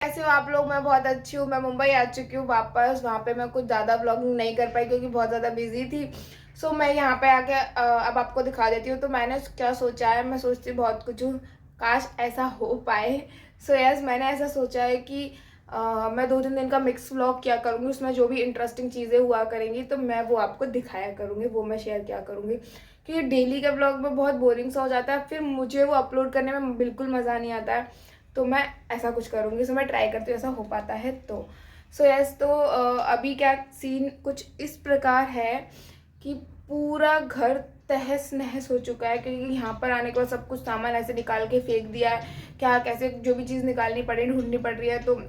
कैसे हो आप लोग। मैं बहुत अच्छी हूँ। मैं मुंबई आ चुकी हूँ वापस। वहाँ पे मैं कुछ ज़्यादा ब्लॉगिंग नहीं कर पाई क्योंकि बहुत ज़्यादा बिजी थी। सो मैं यहाँ पे आके अब आपको दिखा देती हूँ। तो मैंने क्या सोचा है, मैं सोचती बहुत कुछ हूँ, काश ऐसा हो पाए। सो यस, मैंने ऐसा सोचा है कि मैं 2-3 दिन का मिक्स व्लॉग क्या करूँगी, उसमें जो भी इंटरेस्टिंग चीज़ें हुआ करेंगी तो मैं वो आपको दिखाया करूँगी, वो मैं शेयर किया करूँगी। क्योंकि डेली के ब्लॉग में बहुत बोरिंग सा हो जाता है, फिर मुझे वो अपलोड करने में बिल्कुल मज़ा नहीं आता है। तो मैं ऐसा कुछ करूँगी। सो मैं ट्राई करती हूँ ऐसा हो पाता है तो। सो यस, तो अभी क्या सीन कुछ इस प्रकार है कि पूरा घर तहस नहस हो चुका है क्योंकि यहाँ पर आने के बाद सब कुछ सामान ऐसे निकाल के फेंक दिया है। क्या कैसे जो भी चीज़ निकालनी पड़ी ढूंढनी पड़ रही है, तो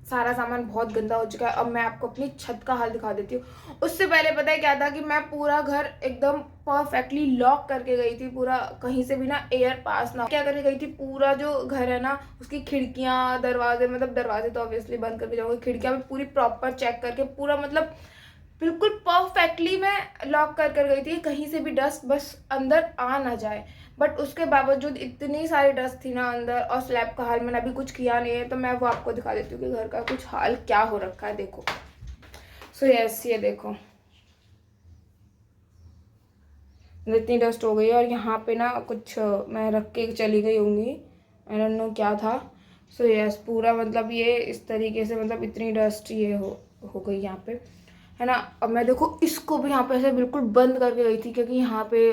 सारा सामान बहुत गंदा हो चुका है। अब मैं आपको अपनी छत का हाल दिखा देती हूँ। उससे पहले पता है क्या था कि मैं पूरा घर एकदम परफेक्टली लॉक करके गई थी, पूरा कहीं से भी ना एयर पास ना। क्या करके गई थी, पूरा जो घर है ना उसकी खिड़कियाँ दरवाजे, मतलब दरवाजे तो ऑब्वियसली बंद करके जाऊँगी, खिड़कियाँ भी पूरी प्रॉपर चेक करके पूरा मतलब बिल्कुल परफेक्टली मैं लॉक कर कर गई थी, कहीं से भी डस्ट बस अंदर आ ना जाए। बट उसके बावजूद इतनी सारी डस्ट थी ना अंदर, और स्लैब का हाल मैंने अभी कुछ किया नहीं है, तो मैं वो आपको दिखा देती हूँ कि घर का कुछ हाल क्या हो रखा है। देखो, सो यस, ये देखो इतनी डस्ट हो गई है। और यहाँ पे ना कुछ मैं रख के चली गई होंगी, आई डोंट नो क्या था। सो यस, पूरा मतलब ये इस तरीके से, मतलब इतनी डस्ट ये हो गई यहाँ पे, है ना। अब मैं देखो इसको भी यहाँ पे ऐसे बिल्कुल बंद करके गई थी क्योंकि यहाँ पे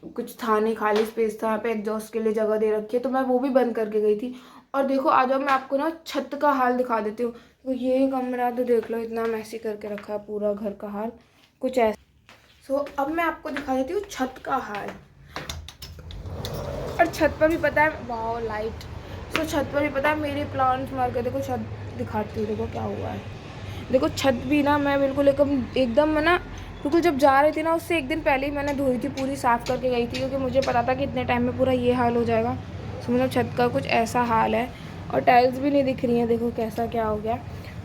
कुछ था नहीं, खाली स्पेस था। यहाँ पे एग्जॉस्ट के लिए जगह दे रखी है, तो मैं वो भी बंद करके गई थी। और देखो आ जाओ, मैं आपको ना छत का हाल दिखा देती हूँ। तो ये कमरा तो देख लो, इतना मैसी करके रखा है पूरा घर का हाल कुछ ऐसा। सो अब मैं आपको दिखा देती हूँ छत का हाल। और छत पर भी पता है, वाह लाइट। सो छत पर भी पता है मेरे प्लांट्स मार के देखो, छत दिखाती हूँ, देखो क्या हुआ है। देखो छत भी ना मैं बिल्कुल एकदम एकदम ना बिल्कुल, जब जा रही थी ना उससे एक दिन पहले ही मैंने धोई थी, पूरी साफ़ करके गई थी क्योंकि मुझे पता था कि इतने टाइम में पूरा ये हाल हो जाएगा। सो मतलब छत का कुछ ऐसा हाल है। और टाइल्स भी नहीं दिख रही हैं, देखो कैसा क्या हो गया।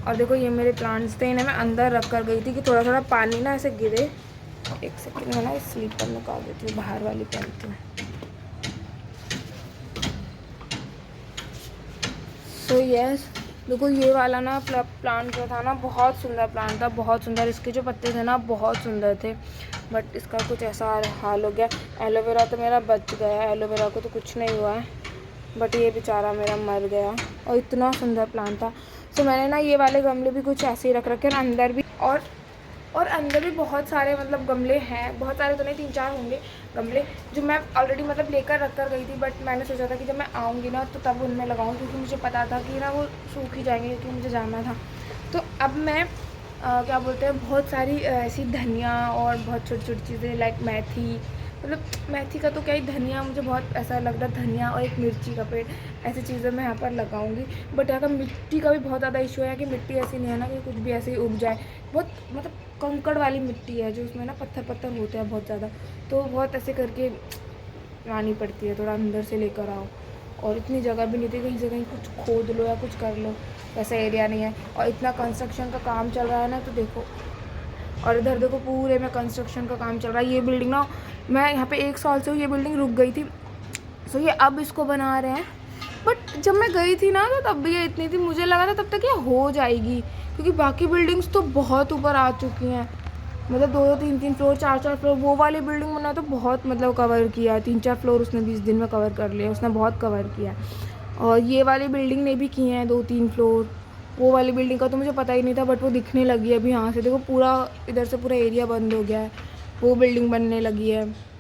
और देखो ये मेरे प्लांट्स थे, इन्हें मैं अंदर रख कर गई थी कि थोड़ा थोड़ा पानी ना ऐसे गिरे। एक सेकेंड, मैं ना स्लीपर निकाल देती हूँ, बाहर वाली पहनती हूँ। सो यस, देखो ये वाला ना प्लांट जो था ना बहुत सुंदर प्लांट था, बहुत सुंदर। इसके जो पत्ते थे ना बहुत सुंदर थे, बट इसका कुछ ऐसा हाल हो गया। एलोवेरा तो मेरा बच गया, एलोवेरा को तो कुछ नहीं हुआ है, बट ये बेचारा मेरा मर गया। और इतना सुंदर प्लांट था। सो मैंने ना ये वाले गमले भी कुछ ऐसे ही रख रखे हैं अंदर भी। और अंदर भी बहुत सारे मतलब गमले हैं, बहुत सारे तो नहीं, 3-4 होंगे गमले जो मैं ऑलरेडी मतलब लेकर रख कर गई थी। बट मैंने सोचा था कि जब मैं आऊँगी ना तो तब उनमें लगाऊँ, क्योंकि मुझे पता था कि ना वो सूख ही जाएंगे क्योंकि मुझे जाना था। तो अब मैं क्या बोलते हैं, बहुत सारी ऐसी धनिया और बहुत छोटी छोटी चीज़ें लाइक मेथी, मतलब मेथी का तो क्या ही, धनिया मुझे बहुत ऐसा लग रहा, धनिया और एक मिर्ची का पेड़, ऐसी चीज़ें मैं यहाँ पर लगाऊंगी। बट यहाँ का मिट्टी का भी बहुत ज़्यादा इशू है कि मिट्टी ऐसी नहीं है ना कि कुछ भी ऐसे ही उग जाए। बहुत मतलब कंकड़ वाली मिट्टी है जो उसमें ना पत्थर पत्थर होते हैं बहुत ज़्यादा, तो बहुत ऐसे करके लानी पड़ती है, थोड़ा अंदर से लेकर आओ। और इतनी जगह भी नहीं थी कहीं से कहीं कुछ खोद लो या कुछ कर लो, ऐसा एरिया नहीं है। और इतना कंस्ट्रक्शन का काम चल रहा है ना, तो देखो। और इधर देखो पूरे में कंस्ट्रक्शन का काम चल रहा है। ये बिल्डिंग ना, मैं यहाँ पे 1 साल से ये बिल्डिंग रुक गई थी। सो ये अब इसको बना रहे हैं। बट जब मैं गई थी ना तो तब भी ये इतनी थी, मुझे लगा था तब तक ये हो जाएगी क्योंकि बाकी बिल्डिंग्स तो बहुत ऊपर आ चुकी हैं। मतलब 2-2 3-3 फ्लोर, 4-4 फ्लोर, वो वाली बिल्डिंग मैंने तो बहुत मतलब कवर किया, 3-4 फ्लोर उसने 20 दिन में कवर कर लिया, उसने बहुत कवर किया। और ये वाली बिल्डिंग ने भी किए हैं 2-3 फ्लोर। वो वाली बिल्डिंग का तो मुझे पता ही नहीं था, बट वो दिखने लगी है अभी यहाँ से, देखो पूरा इधर से पूरा एरिया बंद हो गया है, वो बिल्डिंग बनने लगी है।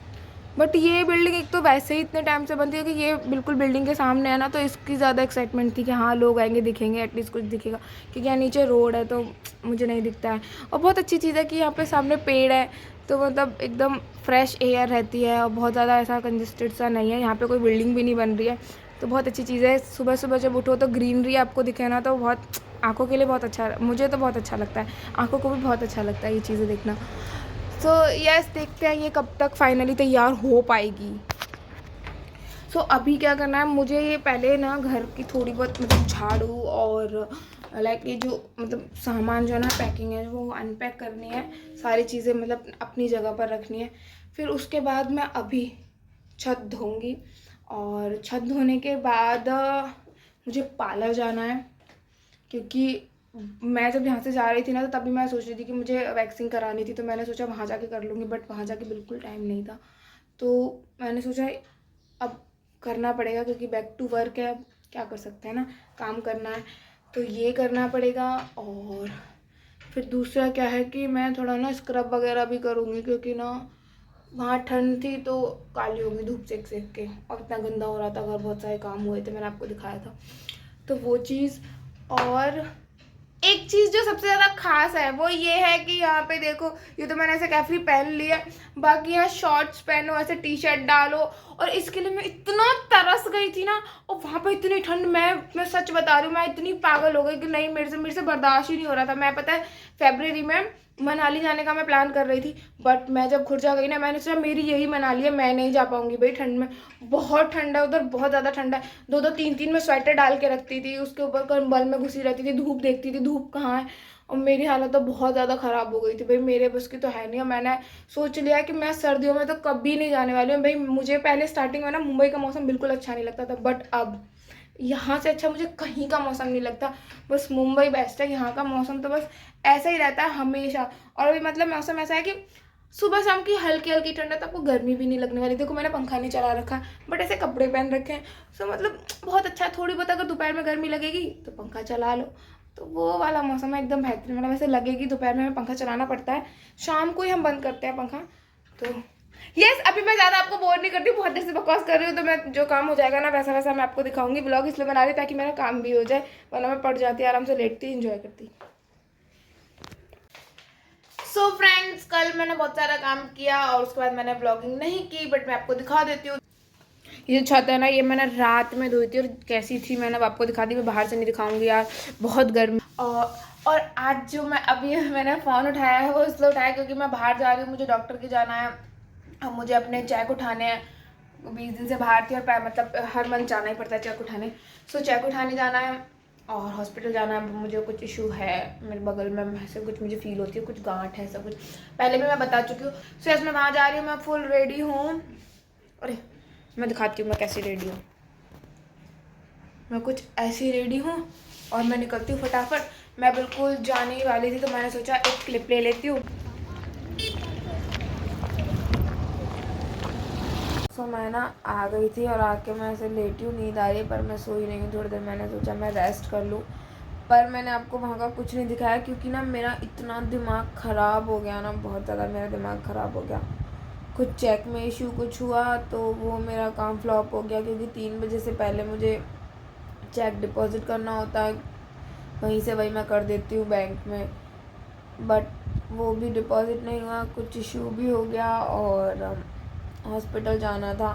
बट ये बिल्डिंग एक तो वैसे ही इतने टाइम से बनती है कि ये बिल्कुल बिल्डिंग के सामने है ना, तो इसकी ज़्यादा एक्साइटमेंट थी कि हाँ लोग आएंगे, दिखेंगे, एटलीस्ट कुछ दिखेगा, क्योंकि यहाँ नीचे रोड है तो मुझे नहीं दिखता है। और बहुत अच्छी चीज़ है कि यहाँ पे सामने पेड़ है, तो मतलब एकदम फ्रेश एयर रहती है और बहुत ज़्यादा ऐसा कंजेस्टेड सा नहीं है। यहाँ पे कोई बिल्डिंग भी नहीं बन रही है, तो बहुत अच्छी चीज़ है। सुबह सुबह जब उठो तो ग्रीनरी आपको दिखे ना, तो बहुत आँखों के लिए बहुत अच्छा, मुझे तो बहुत अच्छा लगता है, आँखों को भी बहुत अच्छा लगता है ये चीज़ें देखना। तो यस, देखते हैं ये कब तक फाइनली तैयार हो पाएगी। सो अभी क्या करना है मुझे, ये पहले ना घर की थोड़ी बहुत मतलब झाड़ू और लाइक ये जो मतलब सामान जो है ना पैकिंग है वो अनपैक करनी है, सारी चीज़ें मतलब अपनी जगह पर रखनी है। फिर उसके बाद मैं अभी छत धोऊंगी, और छत धोने के बाद मुझे पार्लर जाना है, क्योंकि मैं जब यहाँ से जा रही थी ना, तो तभी मैं सोच रही थी कि मुझे वैक्सिंग करानी थी, तो मैंने सोचा वहाँ जाके कर लूँगी, बट वहाँ जाके बिल्कुल टाइम नहीं था। तो मैंने सोचा अब करना पड़ेगा, क्योंकि बैक टू वर्क है, अब क्या कर सकते हैं ना, काम करना है तो ये करना पड़ेगा। और फिर दूसरा क्या है कि मैं थोड़ा ना स्क्रब वगैरह भी करूँगी, क्योंकि ना वहाँ ठंड थी तो काली हो गई धूप सेक सेक के, और इतना गंदा हो रहा था घर, बहुत सारे काम हुए थे, मैंने आपको दिखाया था, तो वो चीज़। और एक चीज़ जो सबसे ज़्यादा खास है वो ये है कि यहाँ पे देखो, ये तो मैंने ऐसे कैफरी पहन लिया, बाकी यहाँ शॉर्ट्स पहनो, ऐसे टी शर्ट डालो, और इसके लिए मैं इतना तरस गई थी ना, और वहाँ पे इतनी ठंड, मैं सच बता रही हूँ, मैं इतनी पागल हो गई कि नहीं, मेरे से बर्दाश्त ही नहीं हो रहा था। मैं पता है फेब्रुअरी में मनाली जाने का मैं प्लान कर रही थी, बट मैं जब खुर्जा गई ना, मैंने सोचा मेरी यही मनाली है, मैं नहीं जा पाऊंगी भाई ठंड में, बहुत ठंड है उधर, बहुत ज़्यादा ठंड है। दो दो तीन तीन मैं स्वेटर डाल के रखती थी, उसके ऊपर कंबल में घुसी रहती थी, धूप देखती थी धूप कहाँ है, और मेरी हालत तो बहुत ज़्यादा ख़राब हो गई थी भाई, मेरे बस की तो है नहीं। और मैंने सोच लिया कि मैं सर्दियों में तो कभी नहीं जाने वाली हूँ भाई। मुझे पहले स्टार्टिंग में ना मुंबई का मौसम बिल्कुल अच्छा नहीं लगता था, बट अब यहाँ से अच्छा मुझे कहीं का मौसम नहीं लगता, बस मुंबई बेस्ट है। यहाँ का मौसम तो बस ऐसा ही रहता है हमेशा, और अभी मतलब मौसम ऐसा है कि सुबह शाम की हल्की हल्की ठंड है, तो आपको गर्मी भी नहीं लगने वाली। देखो मैंने पंखा नहीं चला रखा, बट ऐसे कपड़े पहन रखे हैं, सो मतलब बहुत अच्छा है। थोड़ी बहुत अगर दोपहर में गर्मी लगेगी तो पंखा चला लो, तो वो वाला मौसम है एकदम बेहतरीन। मतलब ऐसे लगेगी दोपहर में हमें पंखा चलाना पड़ता है, शाम को ही हम बंद करते हैं पंखा। तो यस, अभी मैं ज़्यादा आपको बोर नहीं करती, बहुत देर से बकवास कर रही हूँ, तो मैं जो काम हो जाएगा ना वैसा वैसा मैं आपको दिखाऊंगी। ब्लॉग इसलिए बना रही ताकि मेरा काम भी हो जाए, वरना मैं पड़ जाती आराम से, लेटती इंजॉय करती। सो फ्रेंड्स, कल मैंने बहुत सारा काम किया और उसके बाद मैंने ब्लॉगिंग नहीं की, बट मैं आपको दिखा देती हूँ। ये जो छत है ना, ये मैंने रात में धोई थी, और कैसी थी मैंने आपको दिखा दी। मैं बाहर से नहीं दिखाऊंगी यार, बहुत गर्मी। और आज जो मैं अभी मैंने फ़ोन उठाया है वो इसलिए उठाया क्योंकि मैं बाहर जा रही हूँ, मुझे डॉक्टर के जाना है, अब मुझे अपने चेक उठाने हैं। 20 दिन से बाहर थी, और मतलब हर मंथ जाना ही पड़ता है चेक उठाने। सो चेक उठाने जाना है और हॉस्पिटल जाना है। मुझे कुछ इशू है मेरे बगल में, ऐसे कुछ मुझे फील होती है, कुछ गांठ है, सब कुछ पहले भी मैं बता चुकी हूँ। सो यस, मैं वहाँ जा रही हूँ, मैं फुल रेडी हूँ। अरे मैं दिखाती हूँ मैं कैसी रेडी हूँ। मैं कुछ ऐसी रेडी हूँ और मैं निकलती हूँ फटाफट। मैं बिल्कुल जाने ही वाली थी, तो मैंने सोचा एक क्लिप ले लेती हूँ। सो मैं ना आ गई थी, और आके मैं ऐसे लेटी हूँ, नींद आ रही है, पर मैं सोई नहीं हूँ थोड़ी देर। मैंने सोचा मैं रेस्ट कर लूँ, पर मैंने आपको वहाँ का कुछ नहीं दिखाया, क्योंकि ना मेरा इतना दिमाग ख़राब हो गया ना, बहुत ज़्यादा मेरा दिमाग ख़राब हो गया। कुछ चेक में इशू कुछ हुआ, तो वो मेरा काम फ्लॉप हो गया, क्योंकि 3 बजे से पहले मुझे चेक डिपॉज़िट करना होता है, वहीं से वही मैं कर देती हूँ बैंक में, बट वो भी डिपॉज़िट नहीं हुआ, कुछ इशू भी हो गया, और हॉस्पिटल जाना था,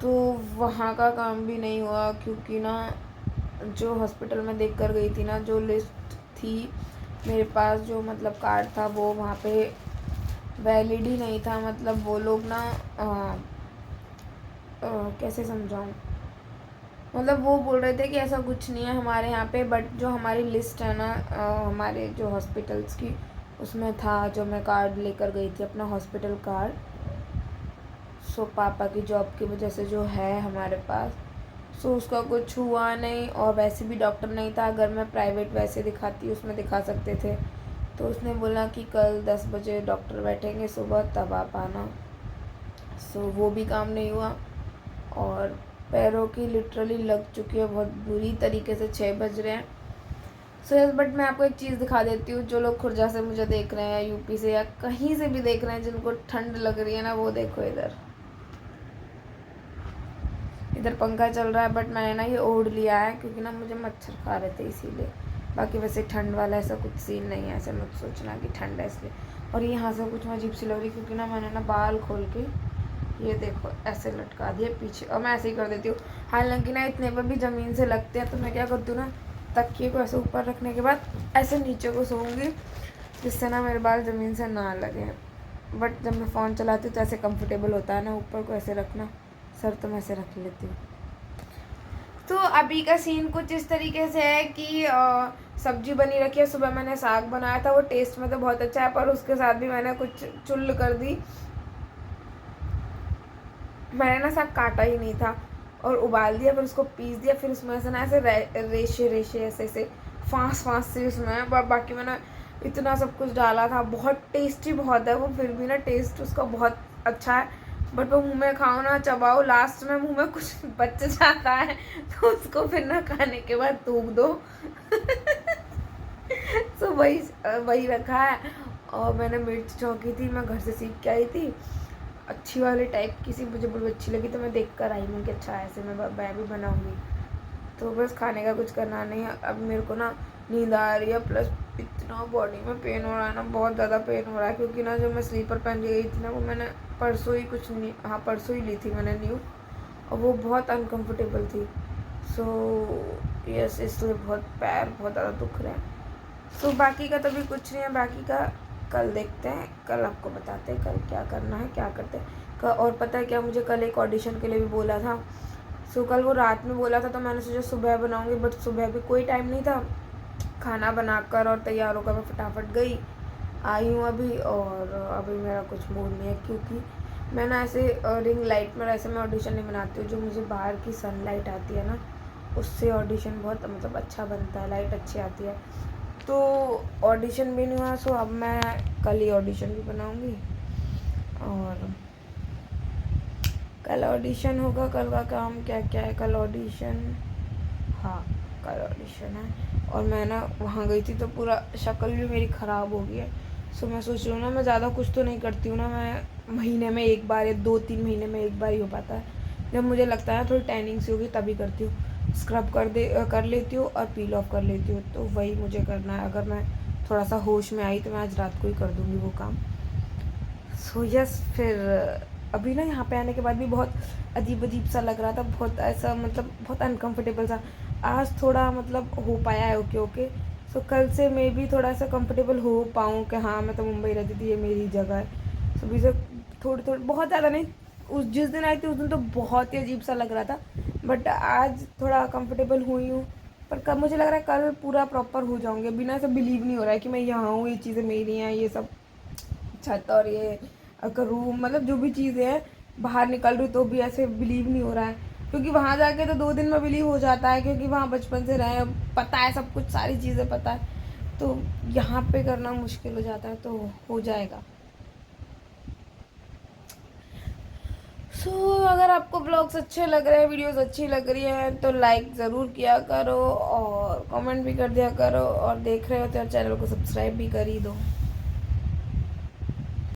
तो वहाँ का काम भी नहीं हुआ, क्योंकि ना जो हॉस्पिटल में देख कर गई थी ना, जो लिस्ट थी मेरे पास, जो मतलब कार्ड था, वो वहाँ पे वैलिड ही नहीं था। मतलब वो लोग ना कैसे समझाऊँ, मतलब वो बोल रहे थे कि ऐसा कुछ नहीं है हमारे यहाँ पे, बट जो हमारी लिस्ट है ना हमारे जो हॉस्पिटल्स की, उसमें था, जो मैं कार्ड लेकर गई थी अपना हॉस्पिटल कार्ड। सो पापा की जॉब की वजह से जो है हमारे पास, सो उसका कुछ हुआ नहीं, और वैसे भी डॉक्टर नहीं था। अगर मैं प्राइवेट वैसे दिखाती उसमें दिखा सकते थे, तो उसने बोला कि कल 10 बजे डॉक्टर बैठेंगे सुबह, तब आप आना। सो वो भी काम नहीं हुआ, और पैरों की लिटरली लग चुकी है बहुत बुरी तरीके से। 6 बज रहे हैं। सो यस, बट मैं आपको एक चीज़ दिखा देती हूँ। जो लोग खुर्जा से मुझे देख रहे हैं, यूपी से या कहीं से भी देख रहे हैं, जिनको ठंड लग रही है ना, वो देखो इधर इधर पंखा चल रहा है, बट मैंने ना ये ओढ़ लिया है, क्योंकि ना मुझे मच्छर खा रहे थे इसीलिए। बाकी वैसे ठंड वाला ऐसा कुछ सीन नहीं है, ऐसे मत सोचना कि ठंड है इसलिए। और ये यहाँ से कुछ मैं अजीब सी लग रही, क्योंकि ना मैंने ना बाल खोल के ये देखो ऐसे लटका दिए पीछे, और मैं ऐसे ही कर देती हूँ। हालांकि ना इतने पर भी ज़मीन से लगते हैं, तो मैं क्या करती हूँ ना, तकिए को ऐसे ऊपर रखने के बाद ऐसे नीचे को सोऊंगी, जिससे ना मेरे बाल ज़मीन से ना लगे। बट जब मैं फ़ोन चलाती हूँ तो ऐसे कंफर्टेबल होता है ना ऊपर को ऐसे रखना, सर तो मैं ऐसे रख लेती हूँ। तो अभी का सीन कुछ इस तरीके से है कि सब्जी बनी रखी है। सुबह मैंने साग बनाया था, वो टेस्ट में तो बहुत अच्छा है, पर उसके साथ भी मैंने कुछ चुल्ल कर दी। मैंने ना साग काटा ही नहीं था, और उबाल दिया, फिर उसको पीस दिया, फिर उसमें ऐसे ना ऐसे रेशे रेशे ऐसे ऐसे फांस फांस से उसमें बाकी मैंने इतना सब कुछ डाला था। बहुत टेस्टी बहुत है वो, फिर भी ना टेस्ट उसका बहुत अच्छा है। बट वो मुंह में खाओ ना, चबाओ, लास्ट में मुंह में कुछ बच जाता है तो उसको फिर ना खाने के बाद थूक दो तो वही रखा है। और मैंने मिर्च चौंकी थी, मैं घर से सीख के आई थी, अच्छी वाली टाइप की सी, मुझे बड़ी अच्छी लगी तो मैं देख कर आई हूँ कि अच्छा ऐसे मैं भी बनाऊँगी। तो बस खाने का कुछ करना नहीं है। अब मेरे को ना नींद आ रही है, प्लस इतना बॉडी में पेन हो रहा है ना, बहुत ज़्यादा पेन हो रहा है, क्योंकि ना जो मैं स्लीपर पहन के गई थी ना, वो मैंने परसों ही कुछ नहीं, हाँ परसों ही ली थी मैंने न्यू, और वो बहुत अनकम्फर्टेबल थी। सो यस, इसलिए पैर बहुत ज़्यादा दुख रहे हैं। सो बाकी का तो अभी कुछ नहीं है, बाकी का कल देखते हैं, कल आपको बताते हैं कल क्या करना है, क्या करते हैं। और पता है क्या, मुझे कल एक ऑडिशन के लिए भी बोला था। सो कल वो रात में बोला था, तो मैंने सोचा सुबह बनाऊंगी, बट सुबह भी कोई टाइम नहीं था। खाना बनाकर और तैयार होकर मैं फटाफट गई, आई हूँ अभी, और अभी मेरा कुछ मूड नहीं है, क्योंकि मैं ना ऐसे रिंग लाइट में ऐसे मैं ऑडिशन नहीं बनाती हूँ, जो मुझे बाहर की सनलाइट आती है ना, उससे ऑडिशन बहुत मतलब अच्छा बनता है, लाइट अच्छी आती है। तो ऑडिशन भी नहीं हुआ, सो अब मैं कल ही ऑडिशन भी बनाऊँगी, और कल ऑडिशन होगा। कल का काम क्या क्या है, कल ऑडिशन, हाँ कल ऑडिशन है। और मैं ना वहाँ गई थी तो पूरा शक्ल भी मेरी ख़राब हो गई है। सो मैं सोच रही हूँ ना, मैं ज़्यादा कुछ तो नहीं करती हूँ ना, मैं महीने में एक बार या 2-3 महीने में एक बार ही हो पाता है, जब मुझे लगता है थोड़ी टैनिंग सी होगी तभी करती हूँ। स्क्रब कर लेती हूँ और पील ऑफ कर लेती हूँ, तो वही मुझे करना है। अगर मैं थोड़ा सा होश में आई तो मैं आज रात को ही कर दूँगी वो काम। सो यस, फिर अभी ना यहाँ पे आने के बाद भी बहुत अजीब अजीब सा लग रहा था, बहुत ऐसा मतलब बहुत अनकंफर्टेबल सा। आज थोड़ा मतलब हो पाया है, ओके ओके। सो कल से मैं भी थोड़ा सा कंफर्टेबल हो पाऊँ कि हाँ मैं तो मुंबई रहती थी, ये मेरी जगह है। सो अभी से थोड़ी थोड़ी, बहुत ज़्यादा नहीं, उस जिस दिन आई थी उस दिन तो बहुत ही अजीब सा लग रहा था, बट आज थोड़ा कंफर्टेबल हुई हूँ। पर कब मुझे लग रहा है कल पूरा प्रॉपर हो जाऊँगी। बिना ऐसा बिलीव नहीं हो रहा है कि मैं यहाँ हूँ, ये चीज़ें मेरी हैं, ये सब छत और ये अगर रूम मतलब जो भी चीज़ें हैं, बाहर निकल रही तो भी ऐसे बिलीव नहीं हो रहा है, क्योंकि वहाँ जाके तो 2 दिन में बिलीव हो जाता है, क्योंकि वहाँ बचपन से रहे, पता है सब कुछ, सारी चीज़ें पता है। तो यहाँ पे करना मुश्किल हो जाता है, तो हो जाएगा। सो अगर आपको ब्लॉग्स अच्छे लग रहे हैं, वीडियोस अच्छी लग रही हैं, तो लाइक ज़रूर किया करो और कमेंट भी कर दिया करो, और देख रहे हो तो चैनल को सब्सक्राइब भी कर ही दो।